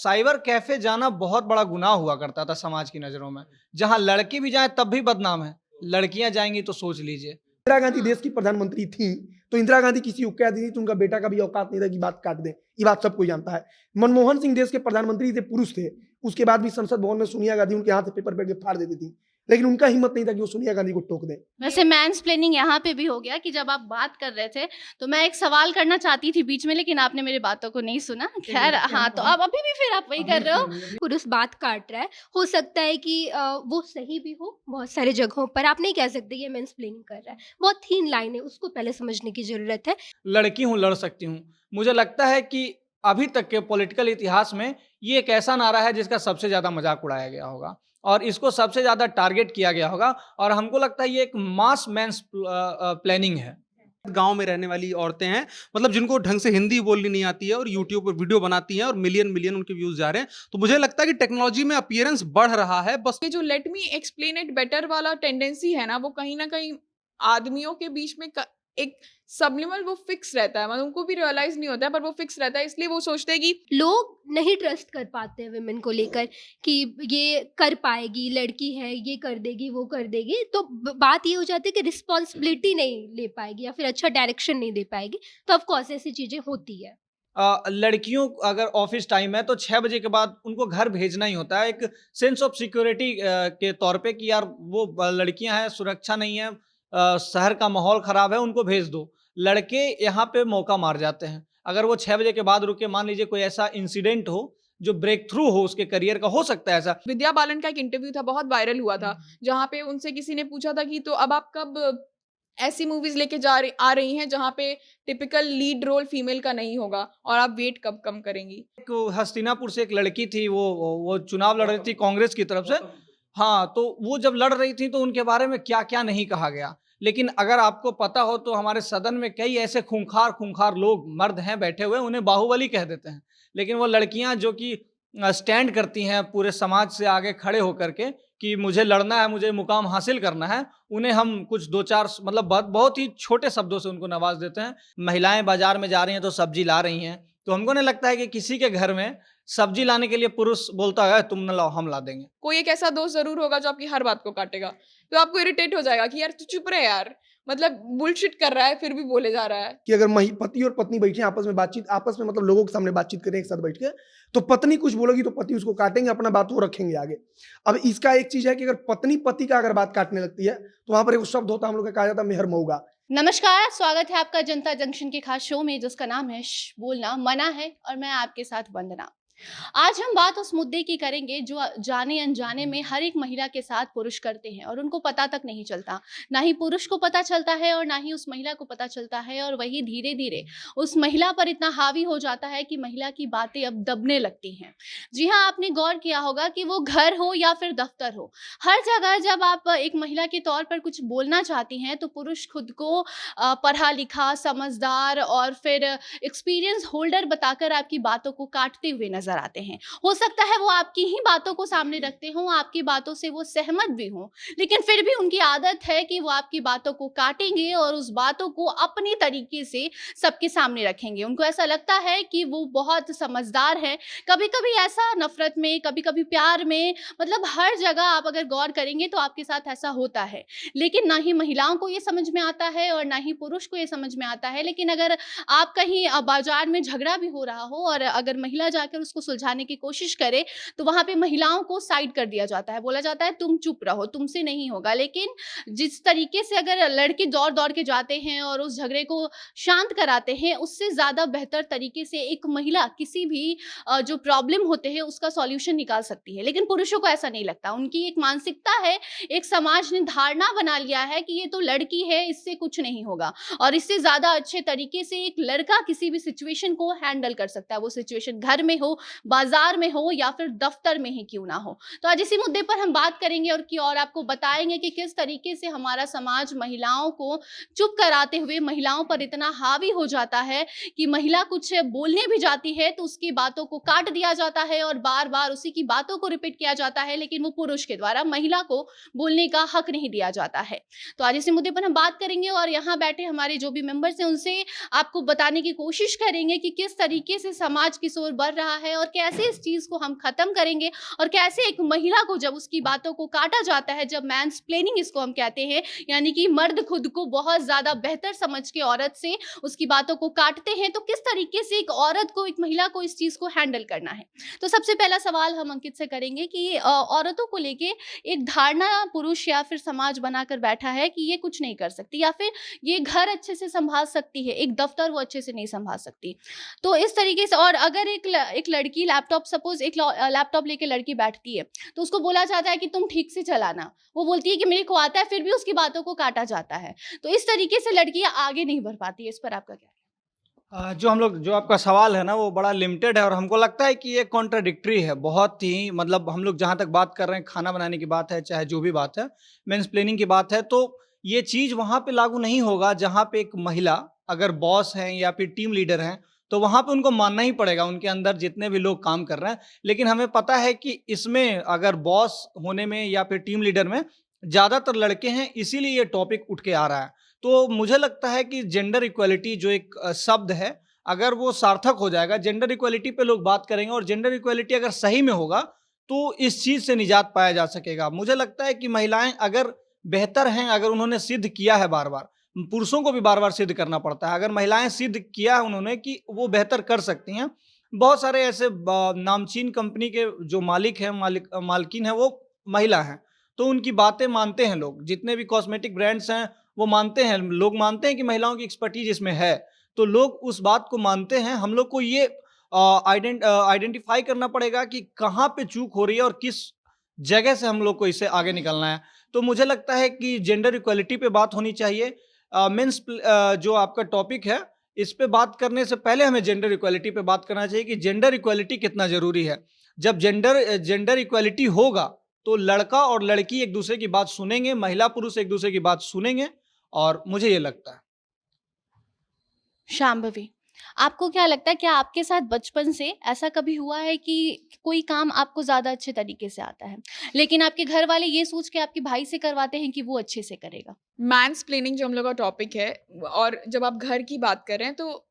Cyber cafe जाना बहुत बड़ा गुनाह हुआ करता था समाज की नज़रों में। जहाँ लड़के भी जाएँ तब भी बदनाम है, लड़कियाँ जाएँगी तो सोच लीजिए। इंदिरा गांधी देश की प्रधानमंत्री थी, तो इंदिरा गांधी किसी औकात नहीं थी, तो उनका बेटा का भी औकात नहीं था कि बात काट दें। ये बात सब कोई जानता है। मनमोहन सिंह देश के प्रधानमंत्री थे, पुरुष थे। उसके बाद भी संसद भवन में सोनिया गांधी उनके हाथ से पेपर पेड़ के फाड़ देती थी, लेकिन उनका हिम्मत नहीं था कि वो सोनिया गांधी को टोक दें। वैसे मैंसप्लेनिंग यहाँ पे भी हो गया कि जब आप बात कर रहे थे तो मैं एक सवाल करना चाहती थी बीच में, लेकिन आपने मेरी बातों को नहीं सुना। खैर हाँ, तो अब अभी भी फिर आप वही कर रहे हो। पुरुष बात काट रहा है, हो सकता है कि वो सही भी हो बहुत सारे जगहों पर। आप नहीं कह सकते ये मेंसप्लेनिंग कर रहा है, बहुत थीन लाइन है, उसको पहले समझने की जरूरत है। लड़की हूँ, लड़ सकती हूँ। मुझे लगता है कि अभी तक के पॉलिटिकल इतिहास में ये एक ऐसा नारा है जिसका सबसे ज़्यादा मज़ाक उड़ाया गया होगा और इसको सबसे ज़्यादा टारगेट किया गया होगा और हमको लगता है ये एक मास प्लानिंग है। गांव में रहने वाली औरतें हैं, मतलब जिनको ढंग से हिंदी बोलनी नहीं आती है और यूट्यूब पर वीडियो बनाती हैं और मिलियन मिलियन उनके व्यूज जा रहे हैं। तो मुझे लगता है कि टेक्नोलॉजी में अपीयरेंस बढ़ रहा है। बस ये जो let me explain it better वाला टेंडेंसी है ना, वो कहीं ना कहीं आदमियों के बीच में एक सबलिमल वो फिक्स रहता है, मतलब उनको भी रियलाइज नहीं होता है पर वो फिक्स रहता है, इसलिए वो सोचते हैं कि लोग नहीं ट्रस्ट कर पाते हैं विमेन को लेकर कि ये कर पाएगी, लड़की है, ये कर देगी, वो कर देगी। तो बात ये हो जाती है कि रिस्पॉन्सिबिलिटी नहीं ले पाएगी या फिर अच्छा डायरेक्शन नहीं दे पाएगी। तो ऑफ कोर्स ऐसी चीजें होती है। लड़कियों अगर ऑफिस टाइम है तो 6 बजे के बाद उनको घर भेजना ही होता है, एक सेंस ऑफ सिक्योरिटी के तौर पे कि यार वो लड़कियां हैं, सुरक्षा नहीं है, शहर का माहौल खराब है, उनको भेज दो। लड़के यहाँ पे मौका मार जाते हैं। अगर वो 6 बजे के बाद रुके, मान लीजिए कोई ऐसा इंसिडेंट हो जो ब्रेक थ्रू हो उसके करियर का, हो सकता है ऐसा। विद्या बालन का एक इंटरव्यू था, बहुत वायरल हुआ था, जहाँ पे उनसे किसी ने पूछा था कि तो अब आप कब ऐसी मूवीज लेके आ रही हैं जहाँ पे टिपिकल लीड रोल फीमेल का नहीं होगा और आप वेट कब कम करेंगी। एक हस्तिनापुर से एक लड़की थी, वो चुनाव लड़ रही थी कांग्रेस की तरफ से। हाँ, तो वो जब लड़ रही थी तो उनके बारे में क्या-क्या नहीं कहा गया। लेकिन अगर आपको पता हो तो हमारे सदन में कई ऐसे खूंखार लोग मर्द हैं बैठे हुए, उन्हें बाहुबली कह देते हैं। लेकिन वो लड़कियां जो कि स्टैंड करती हैं पूरे समाज से आगे खड़े होकर के कि मुझे लड़ना है, मुझे मुकाम हासिल करना है, उन्हें हम कुछ 2-4 मतलब बहुत ही छोटे शब्दों से उनको नवाज देते हैं। महिलाएं बाजार में जा रही हैं तो सब्जी ला रही हैं, तो हमको नहीं लगता है कि किसी के घर में सब्जी लाने के लिए पुरुष बोलता है तुम न लाओ, हम ला देंगे। कोई एक ऐसा दोस्त जरूर होगा जो आपकी हर बात को काटेगा, तो आपको इरिटेट हो जाएगा कि यार तू चुप रहे यार, मतलब बुलशिट कर रहा है फिर भी बोले जा रहा है। कि अगर पति और पत्नी बैठे आपस में मतलब लोगों के सामने बातचीत करें एक साथ बैठ के, तो पत्नी कुछ बोलेगी तो पति उसको काटेंगे, अपना बात वो रखेंगे आगे। अब इसका एक चीज है कि अगर पत्नी पति का अगर बात काटने लगती है तो वहां पर एक शब्द होता है, हम लोग का कहा जाता है मेहर मऊगा। नमस्कार, स्वागत है आपका जनता जंक्शन के खास शो में जिसका नाम है बोलना मना है और मैं आपके साथ वंदना। आज हम बात उस मुद्दे की करेंगे जो जाने अनजाने में हर एक महिला के साथ पुरुष करते हैं और उनको पता तक नहीं चलता। ना ही पुरुष को पता चलता है और ना ही उस महिला को पता चलता है, और वही धीरे धीरे उस महिला पर इतना हावी हो जाता है कि महिला की बातें अब दबने लगती हैं। जी हाँ, आपने गौर किया होगा कि वो घर हो या फिर दफ्तर हो, हर जगह जब आप एक महिला के तौर पर कुछ बोलना चाहती हैं तो पुरुष खुद को पढ़ा लिखा, समझदार और फिर एक्सपीरियंस होल्डर बताकर आपकी बातों को काटते हुए नजर आते हैं। हो सकता है वो आपकी ही बातों को सामने रखते हों, आपकी बातों से वो सहमत भी हों, लेकिन फिर भी उनकी आदत है कि वो आपकी बातों को काटेंगे और उस बातों को अपने तरीके से सबके सामने रखेंगे। उनको ऐसा लगता है कि वो बहुत समझदार है। कभी कभी ऐसा नफरत में, कभी कभी प्यार में, मतलब हर जगह आप अगर गौर करेंगे तो आपके साथ ऐसा होता है। लेकिन ना ही महिलाओं को ये समझ में आता है और ना ही पुरुष को ये समझ में आता है। लेकिन अगर आप कहीं बाजार में झगड़ा भी हो रहा हो और अगर महिला जाकर उसको सुलझाने की कोशिश करे तो वहां पे महिलाओं को साइड कर दिया जाता है, बोला जाता है तुम चुप रहो, तुमसे नहीं होगा। लेकिन जिस तरीके से अगर लड़के दौड़ दौड़ के जाते हैं और उस झगड़े को शांत कराते हैं, उससे ज्यादा बेहतर तरीके से एक महिला किसी भी जो प्रॉब्लम होते हैं उसका सॉल्यूशन निकाल सकती है। लेकिन पुरुषों को ऐसा नहीं लगता। उनकी एक मानसिकता है, एक समाज ने धारणा बना लिया है कि ये तो लड़की है, इससे कुछ नहीं होगा, और इससे ज्यादा अच्छे तरीके से एक लड़का किसी भी सिचुएशन को हैंडल कर सकता है, वो सिचुएशन घर में हो, बाजार में हो या फिर दफ्तर में ही क्यों ना हो। तो आज इसी मुद्दे पर हम बात करेंगे और आपको बताएंगे कि किस तरीके से हमारा समाज महिलाओं को चुप कराते हुए महिलाओं पर इतना हावी हो जाता है कि महिला कुछ बोलने भी जाती है तो उसकी बातों को काट दिया जाता है और बार बार उसी की बातों को रिपीट किया जाता है, लेकिन वो पुरुष के द्वारा महिला को बोलने का हक नहीं दिया जाता है। तो आज इसी मुद्दे पर हम बात करेंगे और यहाँ बैठे हमारे जो भी मेंबर्स हैं उनसे आपको बताने की कोशिश करेंगे कि किस तरीके से समाज किस ओर बढ़ रहा है है और कैसे इस चीज को हम खत्म करेंगे और कैसे एक महिला को जब उसकी बातों को काटा जाता है, जब मैंसप्लेनिंग इसको हम कहते हैं, यानी कि मर्द खुद को बहुत ज्यादा बेहतर समझ के औरत से उसकी बातों को काटते हैं, तो किस तरीके से एक औरत को, एक महिला को इस चीज को हैंडल करना है। तो सबसे पहला सवाल हम अंकित से करेंगे कि औरतों को लेके एक धारणा पुरुष या फिर समाज बनाकर बैठा है कि ये कुछ नहीं कर सकती या फिर ये घर अच्छे से संभाल सकती है, एक दफ्तर वो अच्छे से नहीं संभाल सकती। तो इस तरीके से, और अगर एक लड़की लैपटॉप, सपोज एक लैपटॉप लेके लड़की बैठती है तो उसको बोला जाता है कि तुम ठीक से चलाना, वो बोलती है कि मेरे को आता है, फिर भी उसकी बातों को काटा जाता है। तो इस तरीके से लड़कियां आगे नहीं बढ़ पाती है। इस पर आपका क्या है? जो आपका सवाल है ना वो बड़ा लिमिटेड है और हमको लगता है कि ये कॉन्ट्राडिक्टरी है बहुत ही। मतलब हम लोग जहाँ तक बात कर रहे हैं, खाना बनाने की बात है, चाहे जो भी बात है, मेंसप्लेनिंग की बात है, तो ये चीज़ वहाँ पे लागू नहीं होगा जहाँ पे एक महिला अगर बॉस हैं या फिर टीम लीडर हैं, तो वहाँ पे उनको मानना ही पड़ेगा, उनके अंदर जितने भी लोग काम कर रहे हैं। लेकिन हमें पता है कि इसमें अगर बॉस होने में या फिर टीम लीडर में ज़्यादातर लड़के हैं, इसीलिए ये टॉपिक उठ के आ रहा है। तो मुझे लगता है कि जेंडर इक्वलिटी जो एक शब्द है, अगर वो सार्थक हो जाएगा, जेंडर इक्वलिटी पे लोग बात करेंगे और जेंडर इक्वलिटी अगर सही में होगा तो इस चीज़ से निजात पाया जा सकेगा। मुझे लगता है कि महिलाएं अगर बेहतर हैं, अगर उन्होंने सिद्ध किया है बार बार, पुरुषों को भी बार बार सिद्ध करना पड़ता है, अगर महिलाएं सिद्ध किया है उन्होंने कि वो बेहतर कर सकती हैं। बहुत सारे ऐसे नामचीन कंपनी के जो मालिक हैं, मालकिन हैं, वो महिला हैं, तो उनकी बातें मानते हैं लोग। जितने भी कॉस्मेटिक ब्रांड्स हैं वो मानते हैं, लोग मानते हैं कि महिलाओं की एक्सपर्टीज इसमें है, तो लोग उस बात को मानते हैं। हम लोग को ये आइडेंटिफाई करना पड़ेगा कि कहाँ पे चूक हो रही है और किस जगह से हम लोग को इससे आगे निकलना है। तो मुझे लगता है कि जेंडर इक्वलिटी पे बात होनी चाहिए। जो आपका टॉपिक है, इस पे बात करने से पहले हमें जेंडर इक्वलिटी पे बात करना चाहिए कि जेंडर इक्वलिटी कितना ज़रूरी है। जब जेंडर इक्वलिटी होगा तो लड़का और लड़की एक दूसरे की बात सुनेंगे, महिला पुरुष एक दूसरे की बात सुनेंगे, और मुझे ये लगता है। शांभवी, आपको क्या लगता है, क्या आपके साथ बचपन से ऐसा कभी हुआ है कि कोई काम आपको ज़्यादा अच्छे तरीके से आता है, लेकिन आपके घर वाले ये सोच के आपके भाई से करवाते हैं कि वो अच्छे से करेगा? मैंसप्लेनिंग जो हम लोग का टॉपिक है, और जब आप घर की बात कर रहे हैं, तो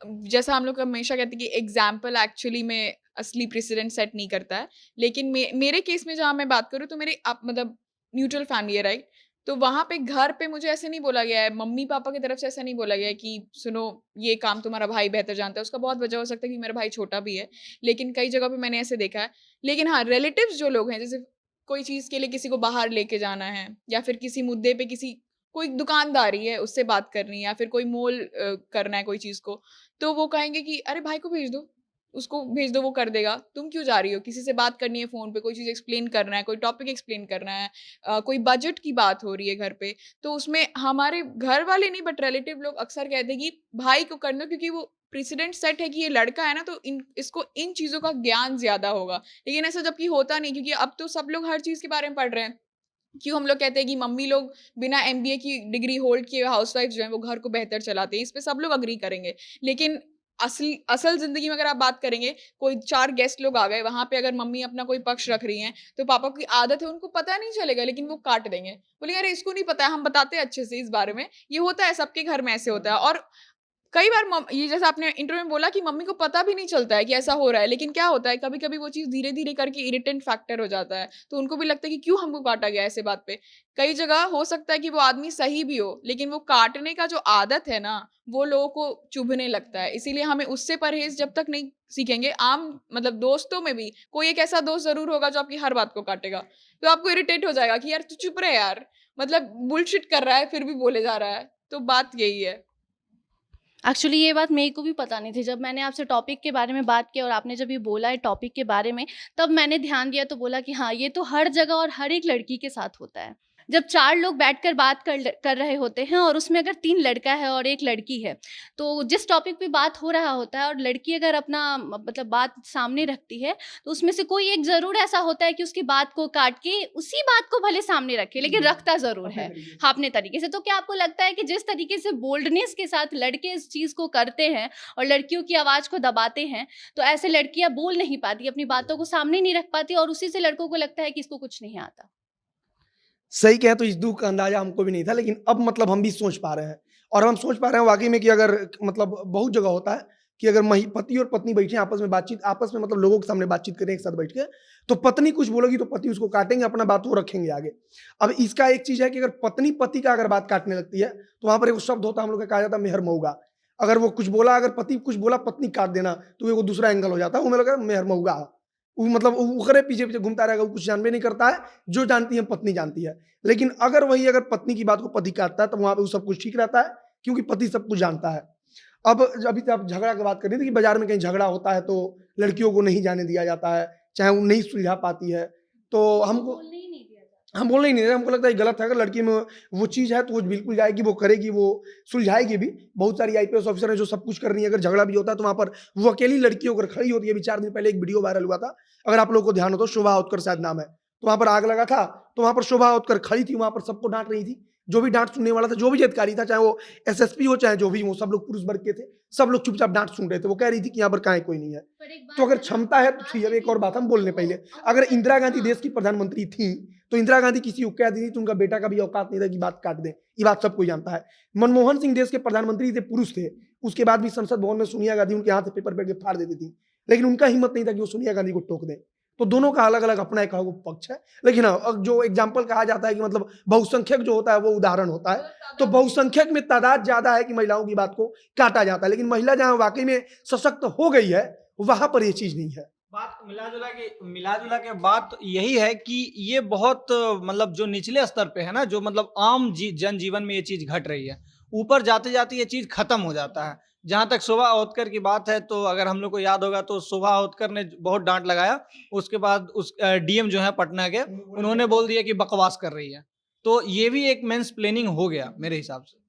जैसा हम लोग हमेशा कहते हैं कि एग्जाम्पल एक्चुअली में असली प्रेसिडेंट सेट नहीं करता है। लेकिन मेरे केस में जहाँ मैं बात करूँ, तो मेरे आप मतलब न्यूट्रल फैमिली है, राइट? तो वहाँ पे घर पे मुझे ऐसे नहीं बोला गया है, मम्मी पापा की तरफ से ऐसा नहीं बोला गया है कि सुनो ये काम तुम्हारा भाई बेहतर जानता है। उसका बहुत वजह हो सकता है कि मेरा भाई छोटा भी है, लेकिन कई जगह पे मैंने ऐसे देखा है। लेकिन हाँ, रिलेटिव्स जो लोग हैं, जैसे कोई चीज़ के लिए किसी को बाहर लेके जाना है, या फिर किसी मुद्दे पे कोई दुकानदारी है उससे बात करनी है, या फिर कोई मोल करना है कोई चीज़ को, तो वो कहेंगे कि अरे भाई को भेज दो, उसको भेज दो, वो कर देगा, तुम क्यों जा रही हो? किसी से बात करनी है फ़ोन पे, कोई चीज़ एक्सप्लेन करना है, कोई टॉपिक एक्सप्लेन करना है, कोई बजट की बात हो रही है घर पे, तो उसमें हमारे घर वाले नहीं बट रिलेटिव लोग अक्सर कहते हैं कि भाई को कर दो, क्योंकि वो प्रेसिडेंट सेट है कि ये लड़का है ना, तो इसको इन चीज़ों का ज्ञान ज़्यादा होगा। लेकिन ऐसा जबकि होता नहीं, क्योंकि अब तो सब लोग हर चीज़ के बारे में पढ़ रहे हैं। क्यों हम लोग कहते हैं कि मम्मी लोग बिना एमबीए की डिग्री होल्ड किए हाउसवाइफ जो हैं वो घर को बेहतर चलाते हैं, इस पे सब लोग अग्री करेंगे। लेकिन असल ज़िंदगी में अगर आप बात करेंगे, कोई 4 गेस्ट लोग आ गए, वहाँ पे अगर मम्मी अपना कोई पक्ष रख रही हैं, तो पापा की आदत है उनको पता नहीं चलेगा, लेकिन वो काट देंगे। बोलेंगे अरे इसको नहीं पता है, हम बताते हैं अच्छे से इस बारे में। ये होता है, सबके घर में ऐसे होता है। और कई बार ये जैसा आपने इंटरव्यू में बोला कि मम्मी को पता भी नहीं चलता है कि ऐसा हो रहा है, लेकिन क्या होता है कभी-कभी वो चीज़ धीरे-धीरे करके इरिटेंट फैक्टर हो जाता है, तो उनको भी लगता है कि क्यों हमको काटा गया ऐसे बात पे। कई जगह हो सकता है कि वो आदमी सही भी हो, लेकिन वो काटने का जो आदत है ना, वो लोगों को चुभने लगता है। इसीलिए हमें उससे परहेज़ जब तक नहीं सीखेंगे, आम मतलब दोस्तों में भी कोई एक ऐसा दोस्त ज़रूर होगा जो आपकी हर बात को काटेगा, तो आपको इरिटेट हो जाएगा कि यार तू चुप रहे यार, मतलब बुलशिट कर रहा है फिर भी बोले जा रहा है। तो बात यही है। एक्चुअली ये बात मेरे को भी पता नहीं थी। जब मैंने आपसे टॉपिक के बारे में बात की और आपने जब ये बोला है टॉपिक के बारे में, तब मैंने ध्यान दिया तो बोला कि हाँ, ये तो हर जगह और हर एक लड़की के साथ होता है। जब 4 लोग बैठकर बात कर रहे होते हैं और उसमें अगर 3 लड़का है और 1 लड़की है, तो जिस टॉपिक पे बात हो रहा होता है और लड़की अगर अपना मतलब बात सामने रखती है, तो उसमें से कोई एक ज़रूर ऐसा होता है कि उसकी बात को काट के उसी बात को भले सामने रखे, लेकिन रखता ज़रूर है हाँ, अपने तरीके से। तो क्या आपको लगता है कि जिस तरीके से बोल्डनेस के साथ लड़के इस चीज़ को करते हैं और लड़कियों की आवाज़ को दबाते हैं, तो ऐसे लड़कियां बोल नहीं पाती, अपनी बातों को सामने नहीं रख पाती और उसी से लड़कों को लगता है कि इसको कुछ नहीं आता? सही कहे तो इस दुख का अंदाजा हमको भी नहीं था, लेकिन अब मतलब हम भी सोच पा रहे हैं, और हम सोच पा रहे हैं वाकई में कि अगर मतलब बहुत जगह होता है कि अगर पति और पत्नी बैठे आपस में बातचीत, आपस में मतलब लोगों के सामने बातचीत करें एक साथ बैठ के, तो पत्नी कुछ बोलेगी तो पति उसको काटेंगे, अपना बात वो रखेंगे आगे। अब इसका एक चीज है कि अगर पत्नी पति का अगर बात काटने लगती है तो वहां पर एक शब्द होता है, हम लोग का कहा जाता है मेहर मऊगा। अगर वो कुछ बोला, अगर पति कुछ बोला पत्नी काट देना, तो वो दूसरा एंगल हो जाता है, वो मेरे लगा मेहर मऊगा। वो मतलब उखरे पीछे पीछे घूमता रहेगा, वो कुछ जान भी नहीं करता है, जो जानती है पत्नी जानती है। लेकिन अगर पत्नी की बात को पति काटता है तो वहां पर वो सब कुछ ठीक रहता है, क्योंकि पति सब कुछ जानता है। अब अभी तो आप झगड़ा की बात कर रही थी कि बाजार में कहीं झगड़ा होता है तो लड़कियों को नहीं जाने दिया जाता है, चाहे वो नहीं सुलझा पाती है, तो हमको हम बोलने ही नहीं रहे। हमको लगता है गलत है। अगर लड़की में वो चीज़ है तो वो बिल्कुल जाएगी, वो करेगी, वो सुलझाएगी भी। बहुत सारी IPS ऑफिसर हैं जो सब कुछ कर रही है। अगर झगड़ा भी होता है तो वहाँ पर वो अकेली लड़की होकर खड़ी होती है। अभी 4 दिन पहले एक वीडियो वायरल हुआ था, अगर आप लोगों को ध्यान हो तो, शोभा उत्कर शायद नाम है, तो वहाँ पर आग लगा था, तो वहाँ पर शोभा उत्कर खड़ी थी, वहाँ पर सबको डांट रही थी। जो भी डांट सुनने वाला था, जो भी अधिकारी था, चाहे वो SSP हो चाहे जो भी, वो सब लोग पुरुष वर्ग के थे, सब लोग चुपचाप डांट सुन रहे थे। वो कह रही थी कि यहाँ पर कहीं कोई नहीं है। तो अगर क्षमता है तो ठीक है। एक और बात हम बोलने पहले, अगर इंदिरा गांधी देश की प्रधानमंत्री थी तो इंदिरा गांधी किसी को कह दी थी तो उनका बेटा का भी औकात नहीं था कि बात काट दें। ये बात सब कोई जानता है। मनमोहन सिंह देश के प्रधानमंत्री थे, पुरुष थे, उसके बाद भी संसद भवन में सोनिया गांधी उनके हाथ से पेपर बैठ के फाड़ देती थी, लेकिन उनका हिम्मत नहीं था कि वो सोनिया गांधी को टोक दें। तो दोनों का अलग अलग अपना एक पक्ष है। लेकिन जो एग्जाम्पल कहा जाता है कि मतलब बहुसंख्यक जो होता है वो उदाहरण होता है, तो बहुसंख्यक में तादाद ज्यादा है कि महिलाओं की बात को काटा जाता है, लेकिन महिला जहां वाकई में सशक्त हो गई है वहां पर ये चीज नहीं है। बात मिला जुला के बात यही है कि ये बहुत मतलब जो निचले स्तर पे है ना, जो मतलब आम जनजीवन में ये चीज घट रही है, ऊपर जाते जाते ये चीज खत्म हो जाता है। जहां तक शोभा ओतकर की बात है, तो अगर हम लोग को याद होगा तो शोभा ओतकर ने बहुत डांट लगाया, उसके बाद उस DM जो है पटना के, उन्होंने बोल दिया कि बकवास कर रही है। तो ये भी एक मेंसप्लेनिंग हो गया मेरे हिसाब से।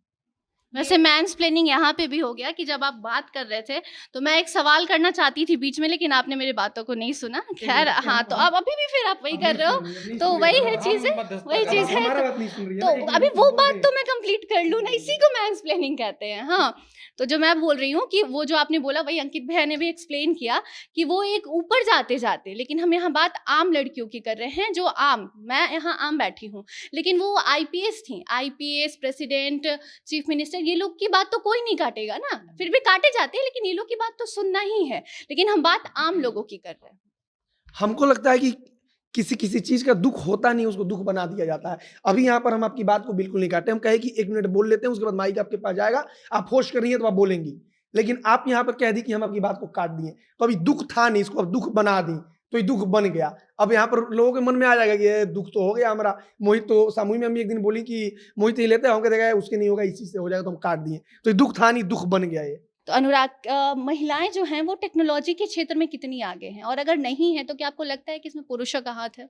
वैसे मैंसप्लेनिंग यहाँ पे भी हो गया कि जब आप बात कर रहे थे तो मैं एक सवाल करना चाहती थी बीच में, लेकिन आपने मेरी बातों को नहीं सुना। खैर हाँ, तो अब अभी भी फिर आप वही कर रहे हो, तो वही है चीज़ है, वही चीज़ है। तो अभी वो बात तो मैं कंप्लीट कर लूँ ना, इसी को मैंसप्लेनिंग कहते हैं। हाँ, तो जो मैं बोल रही हूँ कि वो जो आपने बोला वही अंकित भैया ने भी एक्सप्लेन किया कि वो एक ऊपर जाते जाते, लेकिन हम यहाँ बात आम लड़कियों की कर रहे हैं, जो आम, मैं यहाँ आम बैठी हूँ, लेकिन वो IPS थी, IPS, प्रेसिडेंट, चीफ मिनिस्टर, ये लोग की बात तो कोई नहीं काटेगा ना, फिर भी काटे जाते हैं, लेकिन ये लोग की बात तो सुनना ही है। लेकिन हम बात आम लोगों की कर रहे हैं। हमको लगता है कि किसी चीज का दुख होता नहीं, उसको दुख बना दिया जाता है। अभी यहाँ पर हम आपकी बात को बिल्कुल नहीं काटे, हम कहे कि 1 मिनट बोल लेते हैं, उसके बाद माइक आपके पास जाएगा, आप होस्ट कर रही है तो आप बोलेंगी, लेकिन आप यहाँ पर कह दी कि हम आपकी बात को काट दिए, तो अभी दुख था नहीं, इसको अब दुख बना दी, तो ये दुख बन गया। अब यहाँ पर लोगों के मन में आ जाएगा कि ये दुख तो हो गया हमारा। मोहित तो सामूहिक में हम एक दिन बोली कि मोहित ये लेते हैं, हम कहते उसके नहीं होगा, इसी से हो जाएगा, तो हम काट दिए, तो ये दुख था नहीं, दुख बन गया ये। तो अनुराग, महिलाएं जो हैं वो टेक्नोलॉजी के क्षेत्र में कितनी आगे हैं, और अगर नहीं है तो क्या आपको लगता है कि इसमें पुरुषों का हाथ है?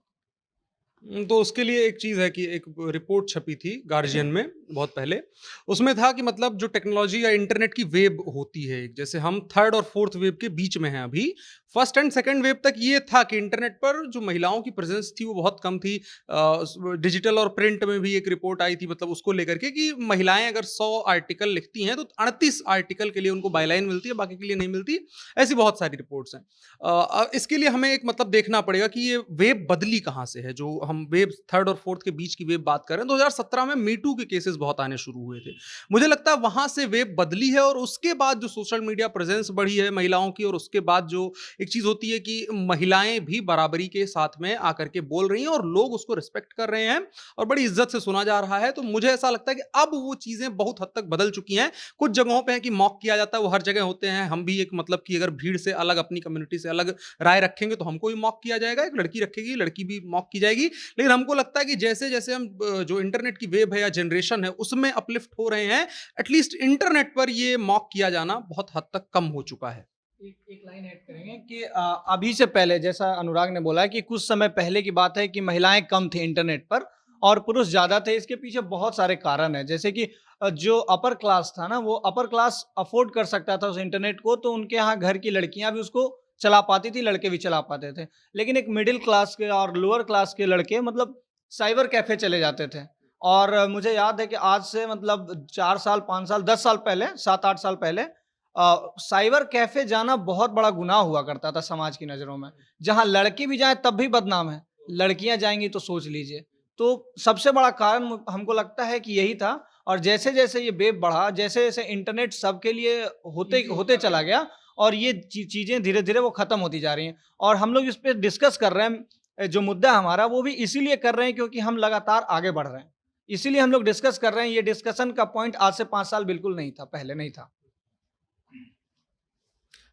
तो उसके लिए एक चीज़ है कि एक रिपोर्ट छपी थी गार्जियन में बहुत पहले, उसमें था कि मतलब जो टेक्नोलॉजी या इंटरनेट की वेव होती है, जैसे हम 3rd और 4th वेव के बीच में हैं अभी। 1st एंड 2nd वेव तक ये था कि इंटरनेट पर जो महिलाओं की प्रेजेंस थी वो बहुत कम थी। डिजिटल और प्रिंट में भी एक रिपोर्ट आई थी मतलब उसको लेकर के कि महिलाएं अगर 100 आर्टिकल लिखती हैं तो 38 आर्टिकल के लिए उनको बायलाइन मिलती है, बाकी के लिए नहीं मिलती। ऐसी बहुत सारी रिपोर्ट्स हैं। इसके लिए हमें एक मतलब देखना पड़ेगा कि ये वेव बदली कहाँ से है। जो हम वेव 3rd और 4th के बीच की वेव बात कर रहे हैं, 2017 में मीटू के केसेस बहुत आने शुरू हुए थे, मुझे लगता है वहां से वेव बदली है। और उसके बाद जो सोशल मीडिया प्रेजेंस बढ़ी है महिलाओं की, और उसके बाद जो एक चीज होती है कि महिलाएं भी बराबरी के साथ में आकर के बोल रही हैं और लोग उसको रिस्पेक्ट कर रहे हैं और बड़ी इज्जत से सुना जा रहा है। तो मुझे ऐसा लगता है कि अब वो चीजें बहुत हद तक बदल चुकी हैं। कुछ जगहों पे है कि मॉक किया जाता है, वो हर जगह होते हैं। हम भी एक मतलब कि अगर भीड़ से अलग, अपनी कम्युनिटी से अलग राय रखेंगे तो हमको भी मॉक किया जाएगा, एक लड़की रखेगी लड़की भी मॉक की जाएगी। लेकिन हमको लगता है कि जैसे जैसे हम जो इंटरनेट की वेव है या जनरेशन है उसमें अपलिफ्ट हो रहे हैं, एटलीस्ट इंटरनेट पर ये मॉक किया जाना बहुत हद तक कम हो चुका है। एक लाइन ऐड करेंगे कि अभी से पहले, जैसा अनुराग ने बोला कि कुछ समय पहले की बात है कि महिलाएं कम थी इंटरनेट पर और पुरुष ज़्यादा थे। इसके पीछे बहुत सारे कारण हैं, जैसे कि जो अपर क्लास था ना, वो अपर क्लास अफोर्ड कर सकता था उस इंटरनेट को, तो उनके यहाँ घर की लड़कियां भी उसको चला पाती थी, लड़के भी चला पाते थे। लेकिन एक मिडिल क्लास के और लोअर क्लास के लड़के मतलब साइबर कैफे चले जाते थे। और मुझे याद है कि आज से मतलब 4 साल, 5 साल, 10 साल पहले, 7-8 साल पहले साइबर कैफे जाना बहुत बड़ा गुनाह हुआ करता था समाज की नज़रों में। जहां लड़के भी जाएं तब भी बदनाम है, लड़कियां जाएंगी तो सोच लीजिए। तो सबसे बड़ा कारण हमको लगता है कि यही था। और जैसे जैसे ये वेब बढ़ा, जैसे जैसे इंटरनेट सबके लिए होते चला गया, और ये चीज़ें धीरे धीरे वो ख़त्म होती जा रही हैं। और हम लोग इस पे डिस्कस कर रहे हैं, जो मुद्दा है हमारा वो भी इसीलिए कर रहे हैं क्योंकि हम लगातार आगे बढ़ रहे हैं, इसीलिए हम लोग डिस्कस कर रहे हैं। ये डिस्कशन का पॉइंट आज से 5 साल बिल्कुल नहीं था, पहले नहीं था।